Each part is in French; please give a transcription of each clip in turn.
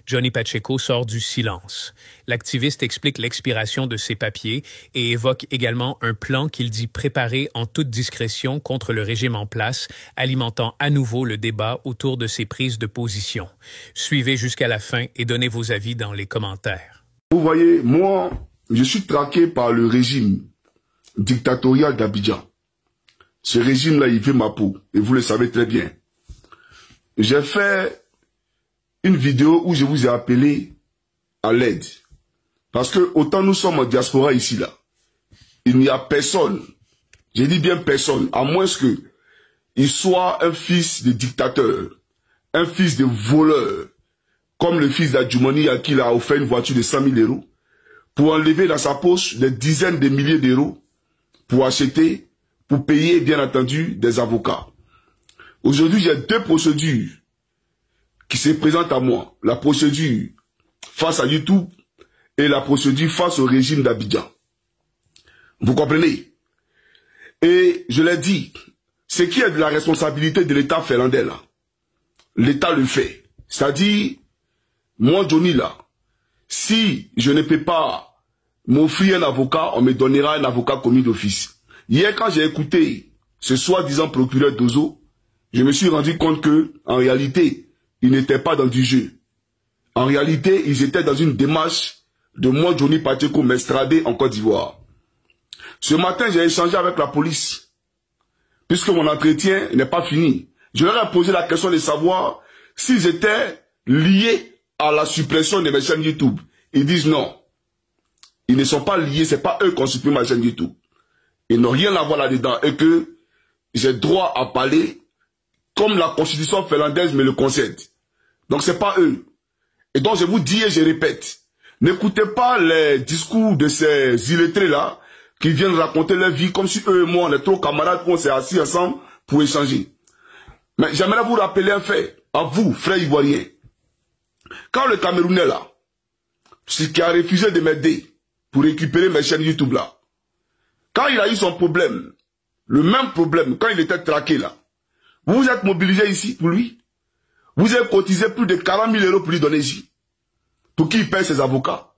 Johnny Pacheco sort du silence. L'activiste explique l'expiration de ses papiers et évoque également un plan qu'il dit préparer en toute discrétion contre le régime en place, alimentant à nouveau le débat autour de ses prises de position. Suivez jusqu'à la fin et donnez vos avis dans les commentaires. Vous voyez, moi, je suis traqué par le régime dictatorial d'Abidjan. Ce régime-là, il fait ma peau, et vous le savez très bien. J'ai fait une vidéo où je vous ai appelé à l'aide. Parce que autant nous sommes en diaspora ici, là, il n'y a personne, je dis bien personne, à moins qu'il soit un fils de dictateur, un fils de voleur, comme le fils d'Adjoumani à qui il a offert une voiture de 100 000 euros, pour enlever dans sa poche des dizaines de milliers d'euros, pour acheter, pour payer, bien entendu, des avocats. Aujourd'hui, j'ai deux procédures qui se présentent à moi. La procédure face à YouTube et la procédure face au régime d'Abidjan. Vous comprenez? Et je l'ai dit, ce qui est de la responsabilité de l'État finlandais là, l'État le fait. C'est-à-dire, moi Johnny là, si je ne peux pas m'offrir un avocat, on me donnera un avocat commis d'office. Hier, quand j'ai écouté ce soi-disant procureur Dozo, je me suis rendu compte que, en réalité, ils n'étaient pas dans du jeu. En réalité, ils étaient dans une démarche de moi, Johnny Pacheco, m'extrader en Côte d'Ivoire. Ce matin, j'ai échangé avec la police, puisque mon entretien n'est pas fini. Je leur ai posé la question de savoir s'ils étaient liés à la suppression de mes chaînes YouTube. Ils disent non. Ils ne sont pas liés, c'est pas eux qui ont supprimé ma chaîne YouTube. Ils n'ont rien à voir là-dedans et que j'ai droit à parler comme la constitution finlandaise me le concède. Donc c'est pas eux. Et donc je vous dis et je répète, n'écoutez pas les discours de ces illettrés-là qui viennent raconter leur vie comme si eux et moi on est trop camarades, qu'on s'est assis ensemble pour échanger. Mais j'aimerais vous rappeler un fait, à vous, frères ivoiriens. Quand le Camerounais là, qui a refusé de m'aider pour récupérer mes chaînes YouTube là, quand il a eu son problème, le même problème, quand il était traqué là, vous vous êtes mobilisé ici pour lui. Vous avez cotisé plus de 40 000 euros pour lui donner ici. Pour qu'il paye ses avocats.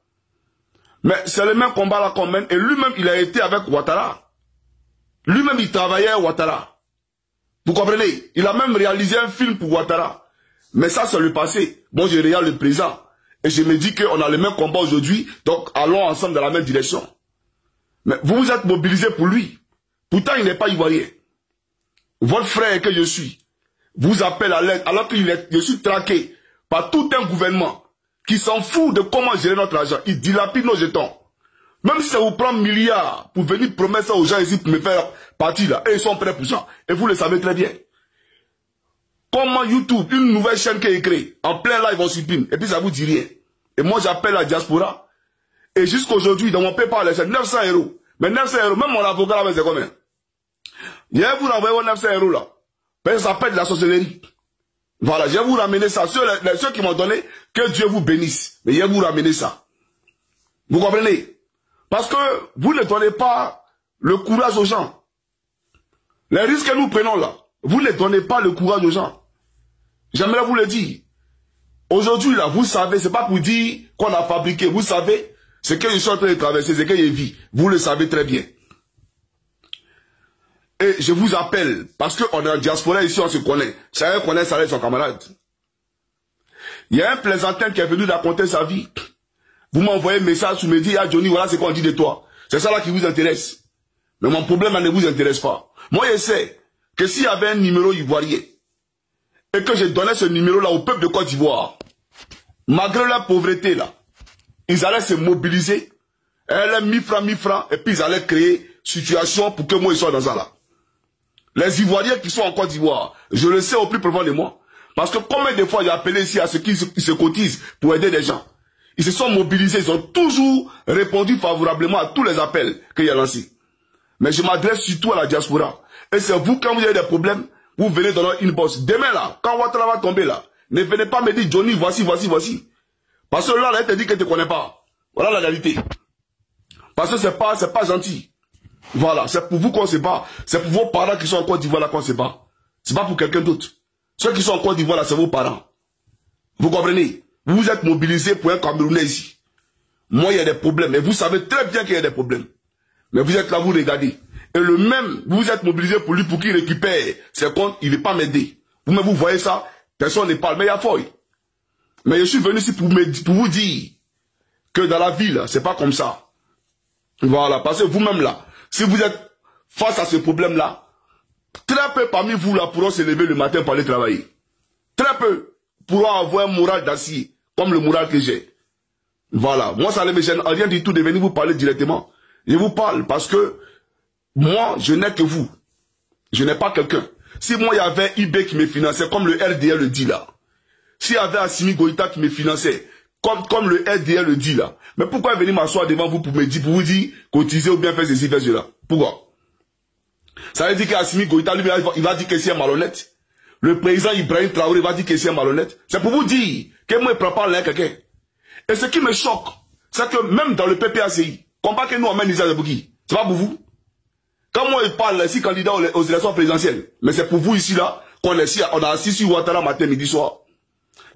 Mais c'est le même combat là qu'on mène. Et lui-même, il a été avec Ouattara. Lui-même, il travaillait à Ouattara. Vous comprenez? Il a même réalisé un film pour Ouattara. Mais ça, c'est le passé. Bon, je regarde le présent. Et je me dis qu'on a le même combat aujourd'hui. Donc, allons ensemble dans la même direction. Mais vous vous êtes mobilisé pour lui. Pourtant, il n'est pas ivoirien. Votre frère que je suis vous appelle à l'aide alors que je suis traqué par tout un gouvernement qui s'en fout de comment gérer notre argent. Il dilapide nos jetons. Même si ça vous prend milliards pour venir promettre ça aux gens ici pour me faire partie là, et ils sont prêts pour ça. Et vous le savez très bien. Comment YouTube, une nouvelle chaîne qui est créée, en plein live on supprime, et puis ça vous dit rien. Et moi j'appelle la diaspora. Et jusqu'aujourd'hui, dans mon PayPal, c'est 900 euros. Mais 900 euros, même mon avocat là, c'est combien? Je vais vous renvoyer vos 900 euros là. Ça s'appelle de la sorcellerie. Voilà, je vais vous ramener ça. Ceux qui m'ont donné, que Dieu vous bénisse. Mais je vais vous ramener ça. Vous comprenez? Parce que vous ne donnez pas le courage aux gens. Les risques que nous prenons là, vous ne donnez pas le courage aux gens. J'aimerais vous le dire. Aujourd'hui là, vous savez, c'est pas pour dire qu'on a fabriqué. Vous savez, ce que je suis en train de traverser, ce que je vis. Vous le savez très bien. Et je vous appelle, parce qu'on est en diaspora ici, on se connaît. Chacun connaît sa son camarade. Il y a un plaisantin qui est venu raconter sa vie. Vous m'envoyez un message, vous me dites, ah Johnny, voilà ce qu'on dit de toi. C'est ça là qui vous intéresse. Mais mon problème ne vous intéresse pas. Moi, je sais que s'il y avait un numéro ivoirien, et que je donnais ce numéro là au peuple de Côte d'Ivoire, malgré la pauvreté là, ils allaient se mobiliser, elle est 1000 francs, et puis ils allaient créer situation pour que moi je sois dans ça là. Les Ivoiriens qui sont en Côte d'Ivoire, je le sais au plus profond de moi. Parce que combien de fois j'ai appelé ici à ceux qui se cotisent pour aider les gens. Ils se sont mobilisés, ils ont toujours répondu favorablement à tous les appels qu'il y a lancés. Mais je m'adresse surtout à la diaspora. Et c'est vous, quand vous avez des problèmes, vous venez dans notre inbox. Demain là, quand Ouattara va tomber là, ne venez pas me dire Johnny, voici. Parce que là, elle te dit qu'elle ne te connaît pas. Voilà la réalité. Parce que c'est pas gentil. Voilà, c'est pour vous qu'on se bat. C'est pour vos parents qui sont en Côte d'Ivoire là qu'on se bat. C'est pas pour quelqu'un d'autre. Ceux qui sont en Côte d'Ivoire là, c'est vos parents. Vous comprenez? Vous vous êtes mobilisé pour un Camerounais ici. Moi, il y a des problèmes. Et vous savez très bien qu'il y a des problèmes. Mais vous êtes là, vous regardez. Et le même, vous vous êtes mobilisé pour lui, pour qu'il récupère ses comptes, il ne veut pas m'aider. Vous-même, vous voyez ça, personne ne parle, mais il y a fort. Mais je suis venu ici pour vous dire que dans la vie, là, c'est pas comme ça. Voilà, parce que vous-même, là, si vous êtes face à ce problème-là, très peu parmi vous, là, pourront se lever le matin pour aller travailler. Très peu pourront avoir un moral d'acier, comme le moral que j'ai. Voilà, moi, ça ne me gêne rien du tout de venir vous parler directement. Je vous parle parce que moi, je n'ai que vous. Je n'ai pas quelqu'un. Si moi, il y avait IB qui me finançait, comme le RDL le dit là. S'il y avait Assimi Goïta qui me finançait, comme le RDL le dit là. Mais pourquoi venir m'asseoir devant vous pour me dire, pour vous dire, cotiser ou bien faire ceci, faire cela? Pourquoi? Ça veut dire qu'Assimi Goïta, lui, il va dire que c'est un malhonnête. Le président Ibrahim Traoré va dire que c'est un malhonnête. C'est pour vous dire que moi, je ne prends pas l'air quelqu'un. Et ce qui me choque, c'est que même dans le PPACI, combat que nous on mène Nisa Zebouki, c'est pas pour vous. Quand moi je parle ici candidat aux élections présidentielles, mais c'est pour vous ici là, qu'on est ici, on a assis sur Ouattara matin, midi, soir.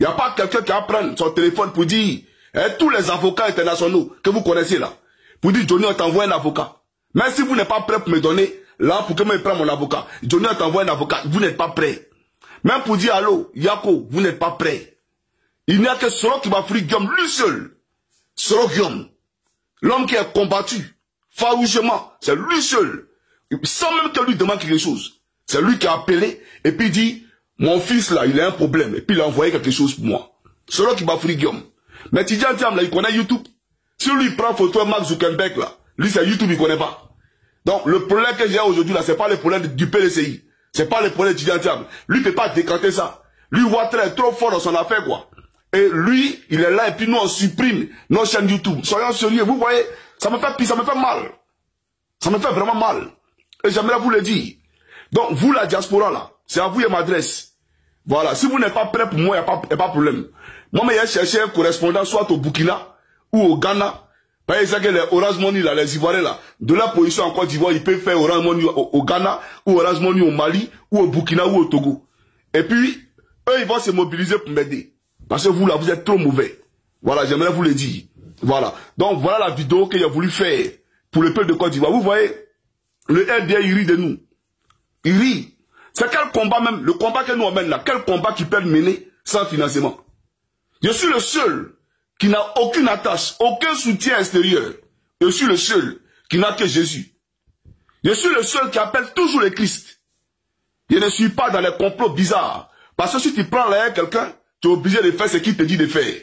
Il n'y a pas quelqu'un qui va prendre son téléphone pour dire, tous les avocats internationaux que vous connaissez là, pour dire Johnny on t'envoie un avocat. Même si vous n'êtes pas prêt pour me donner, là pour que moi je prenne mon avocat, Johnny on t'envoie un avocat, vous n'êtes pas prêt. Même pour dire allô, Yako, vous n'êtes pas prêt. Il n'y a que Soro qui va frire Guillaume, lui seul. Soro Guillaume. L'homme qui a combattu farouchement, c'est lui seul. Sans même que lui demande quelque chose. C'est lui qui a appelé et puis dit, mon fils là, il a un problème. Et puis il a envoyé quelque chose pour moi. Soro qui va frire Guillaume. Mais Tidjane Thiam là, il connaît YouTube. Si lui il prend photo Mark Zuckerberg là, lui c'est YouTube, il connaît pas. Donc le problème que j'ai aujourd'hui là, c'est pas le problème du PLCI. C'est pas le problème de Tidjane Thiam. Lui peut pas décanter ça. Lui Ouattara est trop fort dans son affaire quoi. Et lui, il est là et puis nous on supprime nos chaînes YouTube. Soyons sérieux, vous voyez, ça me fait mal. Ça me fait vraiment mal. Et j'aimerais vous le dire. Donc vous la diaspora là, c'est à vous que m'adresse. Voilà, si vous n'êtes pas prêt pour moi, il n'y a pas de problème. Moi, je cherché un correspondant soit au Burkina ou au Ghana. Par exemple, les Orange Money là, les Ivoiriens là, de la position en Côte d'Ivoire, ils peuvent faire Orange Money au Ghana ou Orange Money au Mali ou au Burkina ou au Togo. Et puis, eux, ils vont se mobiliser pour m'aider. Parce que vous là, vous êtes trop mauvais. Voilà, j'aimerais vous le dire. Voilà. Donc voilà la vidéo qu'il a voulu faire pour le peuple de Côte d'Ivoire. Vous voyez, le RDA, il rit de nous. Il rit. C'est quel combat même, le combat que nous on mène là, quel combat qui peut mener sans financement? Je suis le seul qui n'a aucune attache, aucun soutien extérieur. Je suis le seul qui n'a que Jésus. Je suis le seul qui appelle toujours le Christ. Je ne suis pas dans les complots bizarres. Parce que si tu prends là quelqu'un, tu es obligé de faire ce qu'il te dit de faire.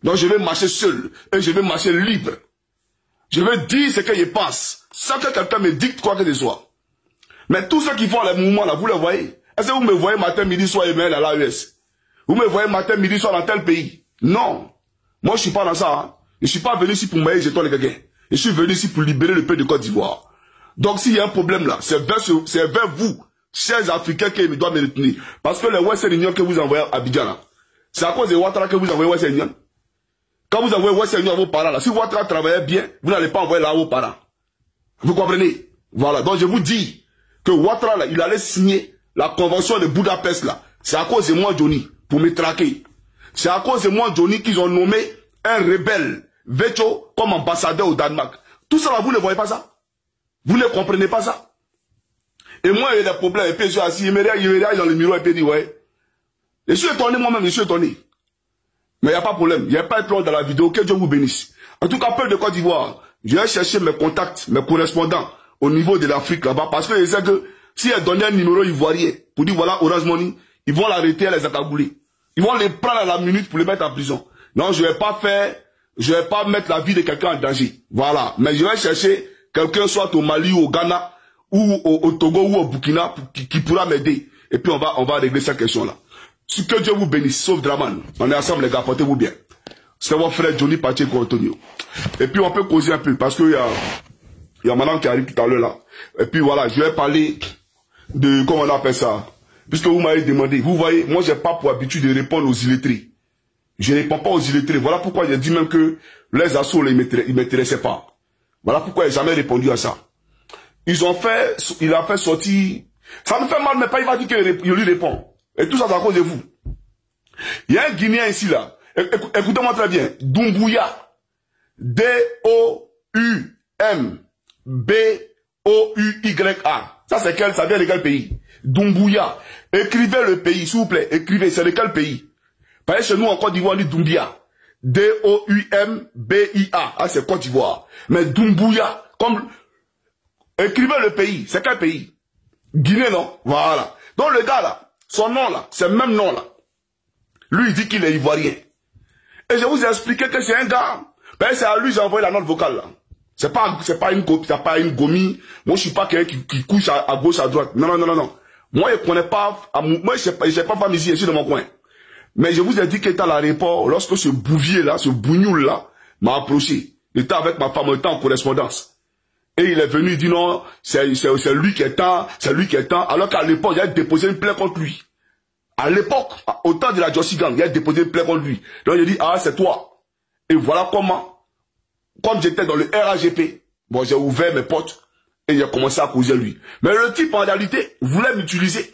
Donc je vais marcher seul et je vais marcher libre. Je vais dire ce que je pense, sans que quelqu'un me dicte quoi que ce soit. Mais tous ceux qui font les mouvements là, vous les voyez? Est-ce que vous me voyez matin, midi, soir et mail à l'AES? Vous me voyez matin, midi, soir dans tel pays? Non. Moi je suis pas dans ça. Hein. Je suis pas venu ici pour m'aider jeton les quelqu'un. Je suis venu ici pour libérer le peuple de Côte d'Ivoire. Donc s'il y a un problème là, c'est vers vous, chers Africains, qui doivent me retenir. Parce que les Western Union que vous envoyez à Abidjan là, c'est à cause de Ouattara que vous envoyez Western Union. Quand vous envoyez Western Union à vos parents là, si Ouattara travaillait bien, vous n'allez pas envoyer là à vos parents. Vous comprenez? Voilà. Donc je vous dis que Ouattara là, il allait signer la convention de Budapest là. C'est à cause de moi Johnny, pour me traquer. C'est à cause de moi Johnny qu'ils ont nommé un rebelle, Vecho, comme ambassadeur au Danemark. Tout ça là, vous ne voyez pas ça? Vous ne comprenez pas ça? Et moi, il y a des problèmes. Et puis je suis assis, il me regarde dans le miroir et puis il dit, ouais. Je suis étonné moi-même, je suis étonné. Mais il n'y a pas de problème. Il n'y a pas de problème dans la vidéo. Que Dieu vous bénisse. En tout cas, peuple de Côte d'Ivoire, je vais chercher mes contacts, mes correspondants au niveau de l'Afrique là-bas. Parce que je sais que si elle donnait un numéro ivoirien pour dire voilà Orange Money, ils vont l'arrêter et les accabouler. Ils vont les prendre à la minute pour les mettre en prison. Non, je ne vais pas mettre la vie de quelqu'un en danger. Voilà. Mais je vais chercher quelqu'un soit au Mali ou au Ghana ou au Togo ou au Burkina qui pourra m'aider. Et puis on va régler cette question-là. Que Dieu vous bénisse, sauf Draman. On est ensemble les gars, portez-vous bien. C'est votre frère Johnny Pacheco Antonio. Et puis on peut causer un peu parce qu'il y a madame qui arrive tout à l'heure là. Et puis voilà, je vais parler de, comment on appelle ça. Puisque vous m'avez demandé, vous voyez, moi j'ai pas pour habitude de répondre aux illettrés. Je ne réponds pas aux illettrés. Voilà pourquoi j'ai dit même que les assauts, ils ne m'intéressaient pas. Voilà pourquoi j'ai jamais répondu à ça. Il a fait sortir. Ça me fait mal, mais pas il va dire qu'il lui répond. Et tout ça c'est à cause de vous. Il y a un Guinéen ici là. Écoutez-moi très bien. Doumbouya. D-O-U-M-B-O-U-Y-A. Ça c'est quel, ça vient de quel pays? Doumbouya. Écrivez le pays, s'il vous plaît. Écrivez, c'est de quel pays? Parce que chez nous en Côte d'Ivoire, on dit Doumbia. D-O-U-M-B-I-A. Ah, c'est Côte d'Ivoire. Mais Doumbouya, comme... Écrivez le pays. C'est quel pays? Guinée, non? Voilà. Donc le gars là, son nom là, c'est le même nom là. Lui, il dit qu'il est ivoirien. Et je vous ai expliqué que c'est un gars. Ben, c'est à lui que j'ai envoyé la note vocale là. C'est pas une gomie. Moi, je suis pas quelqu'un qui couche à gauche, à droite. Non, non, non, non, non. Moi, je connais pas, moi, j'ai pas famille ici, je suis dans mon coin. Mais je vous ai dit qu'il était à l'aéroport, lorsque ce bouvier là, ce bougnoul là, m'a approché. Il était avec ma femme, on était en correspondance. Et il est venu, il dit non, c'est lui qui est temps, c'est lui qui est temps. Alors qu'à l'époque, il a déposé une plainte contre lui. À l'époque, au temps de la Jossi Gang, il a déposé une plainte contre lui. Donc il a dit, ah, c'est toi. Et voilà comment, comme j'étais dans le RAGP, bon, j'ai ouvert mes portes et j'ai commencé à causer lui. Mais le type, en réalité, voulait m'utiliser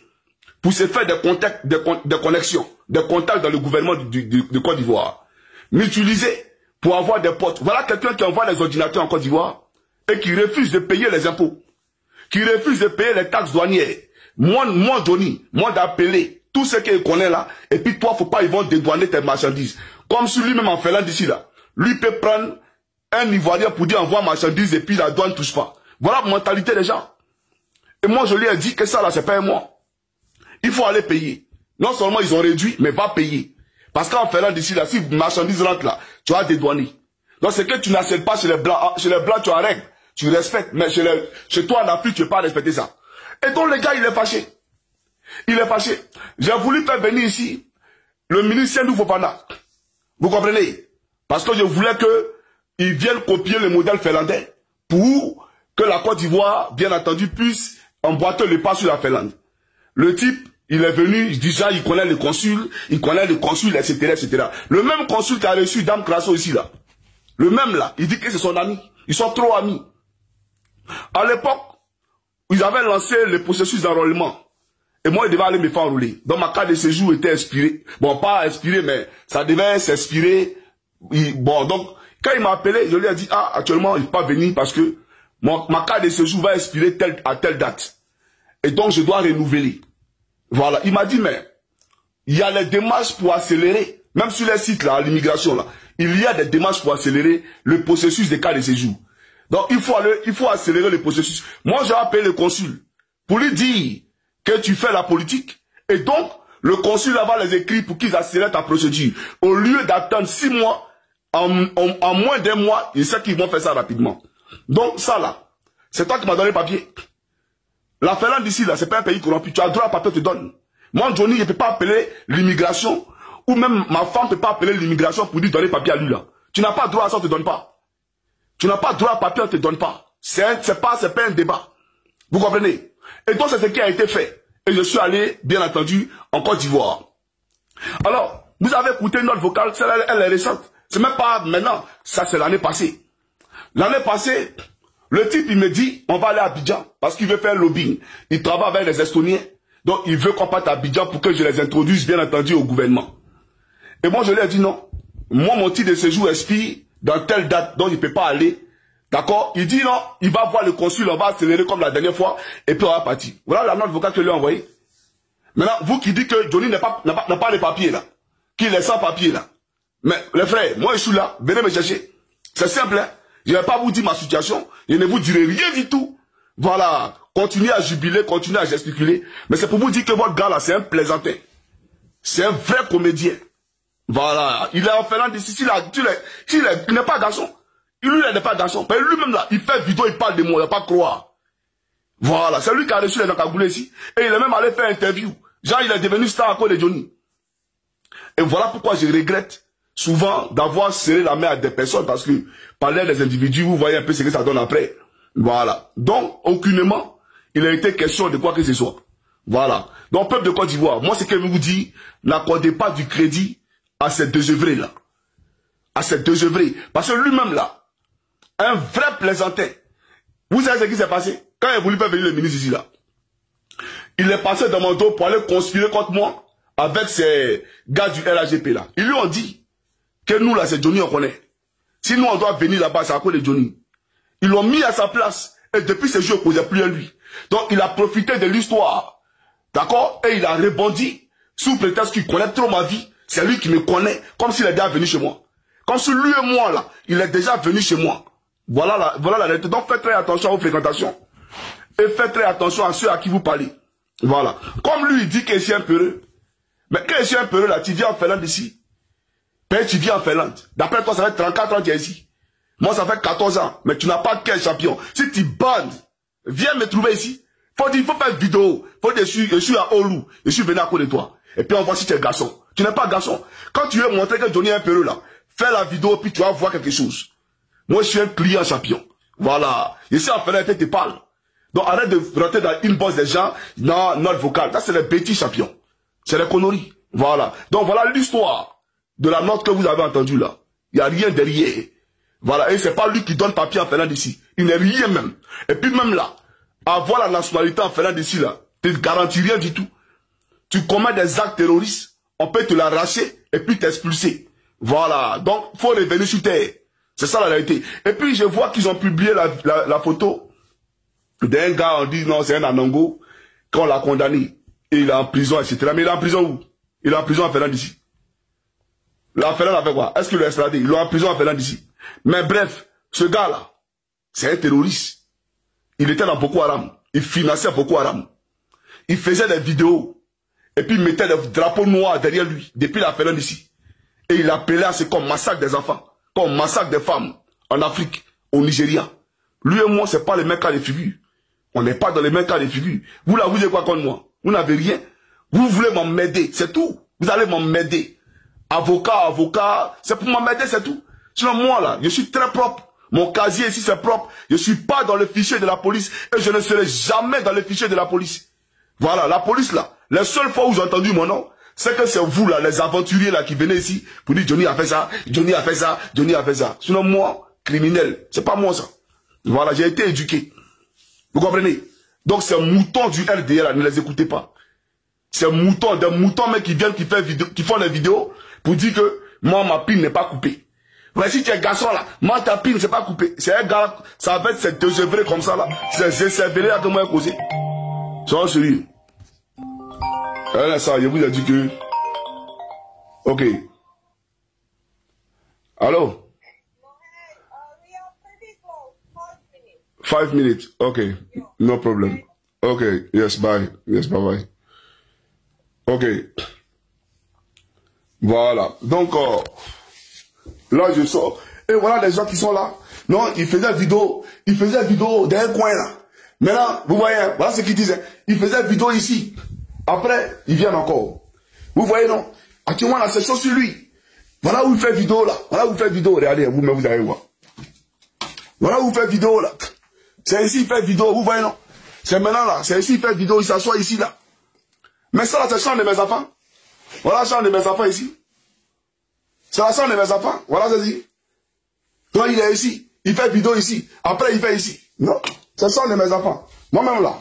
pour se faire des contacts, des connexions, des contacts dans le gouvernement de Côte d'Ivoire. M'utiliser pour avoir des potes. Voilà quelqu'un qui envoie les ordinateurs en Côte d'Ivoire et qui refuse de payer les impôts, qui refuse de payer les taxes douanières. Moi, Johnny, moi d'appeler tout ce qu'il connaît là, et puis toi, faut pas, ils vont dédouaner tes marchandises. Comme si lui-même en Finlande d'ici là, lui peut prendre un Ivoirien pour dire envoie marchandises et puis la douane ne touche pas. Voilà la mentalité des gens. Et moi, je lui ai dit que ça là, c'est pas un mois. Il faut aller payer. Non seulement ils ont réduit, mais va payer. Parce qu'en Finlande d'ici là, si marchandises rentrent là, tu vas dédouaner. Donc c'est que tu n'accèdes pas chez les Blancs. Chez les Blancs, tu as règle. Tu respectes, mais chez toi en Afrique, tu ne peux pas respecter ça. Et donc le gars, il est fâché. Il est fâché. J'ai voulu faire venir ici le ministre Sendou Fofana. Vous comprenez? Parce que je voulais qu'il vienne copier le modèle finlandais pour que la Côte d'Ivoire, bien entendu, puisse emboîter le pas sur la Finlande. Le type, il est venu, déjà, il connaît le consul, etc., etc. Le même consul qui a reçu Dame Crasso ici, là. Le même, là, il dit que c'est son ami. Ils sont trop amis. À l'époque, ils avaient lancé le processus d'enrôlement. Et moi, je devais aller me faire enrôler. Donc, ma carte de séjour était expirée. Bon, pas expirée, mais ça devait s'expirer. Bon, donc, quand il m'a appelé, je lui ai dit, ah, actuellement, il ne peut pas venir parce que ma carte de séjour va expirer à telle date. Et donc, je dois renouveler. Voilà. Il m'a dit, mais, il y a les démarches pour accélérer, même sur les sites, là, à l'immigration, là, il y a des démarches pour accélérer le processus des cartes de séjour. Donc, il faut accélérer le processus. Moi, j'ai appelé le consul pour lui dire que tu fais la politique. Et donc, le consul va les écrire pour qu'ils accélèrent ta procédure. Au lieu d'attendre 6 mois, en moins d'un mois, ils savent qu'ils vont faire ça rapidement. Donc, ça là, c'est toi qui m'as donné le papier. La Finlande d'ici, là, c'est pas un pays corrompu. Tu as droit à papier, te donne. Moi, Johnny, je ne peux pas appeler l'immigration, ou même ma femme ne peut pas appeler l'immigration pour lui donner le papier à lui, là. Tu n'as pas droit à ça, on ne te donne pas. Tu n'as pas droit à papier, on ne te donne pas. C'est pas un débat. Vous comprenez? Et donc, c'est ce qui a été fait. Et je suis allé, bien entendu, en Côte d'Ivoire. Alors, vous avez écouté une note vocale, celle-là, elle est récente. C'est même pas maintenant, ça c'est l'année passée. L'année passée, le type, il me dit, on va aller à Abidjan, parce qu'il veut faire un lobbying. Il travaille avec les Estoniens. Donc, il veut qu'on parte à Abidjan pour que je les introduise, bien entendu, au gouvernement. Et moi, je lui ai dit non. Moi, mon titre de séjour expire dans telle date, donc il ne peut pas aller. D'accord? Il dit non, il va voir le consul, on va accélérer comme la dernière fois, et puis on va partir. Voilà la note vocale que je lui ai envoyée. Maintenant, vous qui dites que Johnny n'a pas les papiers là, qu'il est sans papier là. Mais les frères, moi je suis là, venez me chercher. C'est simple, hein? Je ne vais pas vous dire ma situation, je ne vous dirai rien du tout. Voilà, continuez à jubiler, continuez à gesticuler. Mais c'est pour vous dire que votre gars là, c'est un plaisantin. C'est un vrai comédien. Voilà, il est en Finlande d'ici, il n'est pas garçon. Lui, il n'est pas garçon. Mais lui-même là, il fait vidéo, il parle de moi, il ne va pas croire. Voilà, c'est lui qui a reçu les encagoulés ici. Et il est même allé faire interview. Genre, il est devenu star à cause de Johnny. Et voilà pourquoi je regrette souvent d'avoir serré la main à des personnes, parce que parler des individus, vous voyez un peu ce que ça donne après. Voilà. Donc, aucunement, il a été question de quoi que ce soit. Voilà. Donc, peuple de Côte d'Ivoire, moi, ce que je vous dis, n'accordez pas du crédit à ces désœuvrés là. À ces désœuvrés. Parce que lui-même là, un vrai plaisantin. Vous savez ce qui s'est passé? Quand il a voulu faire venir le ministre ici là, il est passé dans mon dos pour aller conspirer contre moi avec ces gars du RAGP là. Ils lui ont dit Que nous, là, c'est Johnny, on connaît. Si nous, on doit venir là-bas, c'est à cause de Johnny. Ils l'ont mis à sa place. Et depuis ce jour, il ne causait plus à lui. Donc, il a profité de l'histoire. D'accord? Et il a rebondi sous prétexte qu'il connaît trop ma vie. C'est lui qui me connaît, comme s'il est déjà venu chez moi. Comme si lui et moi, là, il est déjà venu chez moi. Voilà la réalité. Donc, faites très attention aux fréquentations. Et faites très attention à ceux à qui vous parlez. Voilà. Comme lui, il dit que je suis un peureux. Mais quand je suis un peureux, là, tu viens en Finlande ici. Puis tu viens en Finlande. D'après toi, ça fait 34 ans que tu es ici. Moi, ça fait 14 ans. Mais tu n'as pas quel champion. Si tu bandes, viens me trouver ici. Il faut faire une vidéo. Je suis à Olu. Je suis venu à cause de toi. Et puis on voit si tu es garçon. Tu n'es pas garçon. Quand tu veux montrer que Johnny est un peureux, là, fais la vidéo, puis tu vas voir quelque chose. Moi, je suis un client champion. Voilà. Ici, en Finlande, tu te parles. Donc, arrête de rentrer dans une bosse des gens dans notre vocal. Ça, c'est les bêtises champions. C'est les conneries. Voilà. Donc, voilà l'histoire de la note que vous avez entendue là. Il n'y a rien derrière. Voilà. Et c'est pas lui qui donne papier en Finlande ici. Il n'est rien même. Et puis même là, avoir la nationalité en Finlande ici là, tu ne garantis rien du tout. Tu commets des actes terroristes, on peut te l'arracher et puis t'expulser. Voilà. Donc, il faut revenir sur terre. C'est ça la réalité. Et puis, je vois qu'ils ont publié la photo d'un gars, on dit non, c'est un Anango, qu'on l'a condamné. Et il est en prison, etc. Mais il est en prison où? Il est en prison en Finlande ici. La Finlande a fait quoi? Est-ce qu'il l'a extradé? Il est en prison en Finlande ici. Mais bref, ce gars-là, c'est un terroriste. Il était dans Boko Haram. Il finançait Boko Haram. Il faisait des vidéos. Et puis il mettait des drapeaux noirs derrière lui, depuis la Finlande ici. Et il appelait à ce qu'on massacre des enfants, qu'on massacre des femmes en Afrique, au Nigeria. Lui et moi, c'est pas les mêmes cas de figure. On n'est pas dans les mêmes cas de figure. Vous là, vous êtes quoi contre moi? Vous n'avez rien. Vous voulez m'emmerder, c'est tout. Vous allez m'emmerder. Avocat, c'est pour m'emmerder, c'est tout. Sinon moi là, je suis très propre. Mon casier ici, c'est propre. Je suis pas dans le fichier de la police et je ne serai jamais dans le fichier de la police. Voilà, la police là, la seule fois où j'ai entendu mon nom, c'est que c'est vous là, les aventuriers là qui venez ici pour dire Johnny a fait ça, Johnny a fait ça, Johnny a fait ça. Sinon moi, criminel, c'est pas moi ça. Voilà, j'ai été éduqué. Vous comprenez? Donc ces moutons du RDR là, ne les écoutez pas. Ces moutons, des moutons mais qui viennent, qui font des vidéos pour dire que moi ma pile n'est pas coupée. Mais si tu es garçon là, moi ta pile c'est pas coupée. C'est un gars, ça va être ces deux œuvrés comme ça là, c'est cervelé à que moi causer. Sois sérieux. Ça, je vous ai dit que... Ok. Allô? 5 minutes. Okay. No problem. Okay. Yes, bye. Yes, bye-bye. Ok. Voilà. Donc, là, je sors. Et voilà les gens qui sont là. Non, ils faisaient vidéo. Ils faisaient vidéo dans un coin là. Maintenant, vous voyez, voilà ce qu'ils disaient. Ils faisaient vidéo ici. Après, ils viennent encore. Vous voyez, non? Actuellement, là, c'est chaud sur lui. Voilà où il fait vidéo là. Voilà où il fait vidéo. Regardez, vous-même, vous allez voir. Voilà où il fait vidéo là. C'est ici, il fait vidéo. Vous voyez, non? C'est maintenant là. C'est ici, il fait vidéo. Il s'assoit ici là. Mais ça là, c'est la chambre de mes enfants. Voilà la chambre de mes enfants ici. C'est la chambre de mes enfants. Voilà, c'est ici. Toi, il est ici. Il fait vidéo ici. Après, il fait ici. Non. C'est la chambre de mes enfants. Moi-même là.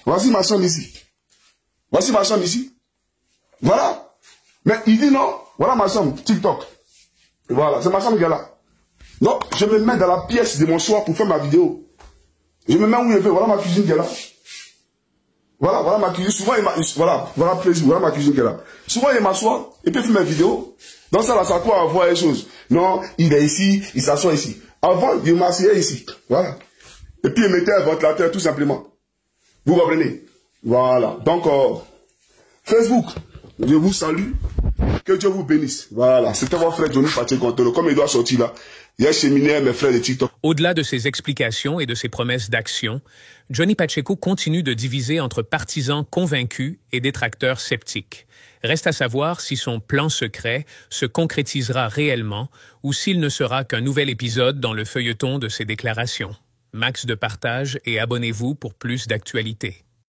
Voici ma chambre ici. Voici ma chambre ici. Voilà. Mais il dit non. Voilà ma chambre. TikTok. Voilà. C'est ma chambre qui est là. Non. Je me mets dans la pièce de mon choix pour faire ma vidéo. Je me mets où je veux. Voilà ma cuisine qui est là. Voilà ma cuisine. Souvent, voilà plaisir. Voilà ma cuisine qui est là. Souvent, il m'assoit et puis il fait mes vidéos. Donc ça, là, ça quoi à voir les choses. Non, il est ici, il s'assoit ici. Avant, il m'asseyait ici. Voilà. Et puis il mettait un ventilateur tout simplement. Vous comprenez? Voilà. Donc, Facebook, je vous salue. Que Dieu vous bénisse. Voilà. C'était votre frère Johnny Pacheco. Comme il doit sortir là, il a cheminé mes frères de TikTok. Au-delà de ses explications et de ses promesses d'action, Johnny Pacheco continue de diviser entre partisans convaincus et détracteurs sceptiques. Reste à savoir si son plan secret se concrétisera réellement ou s'il ne sera qu'un nouvel épisode dans le feuilleton de ses déclarations. Max de partage et abonnez-vous pour plus d'actualités.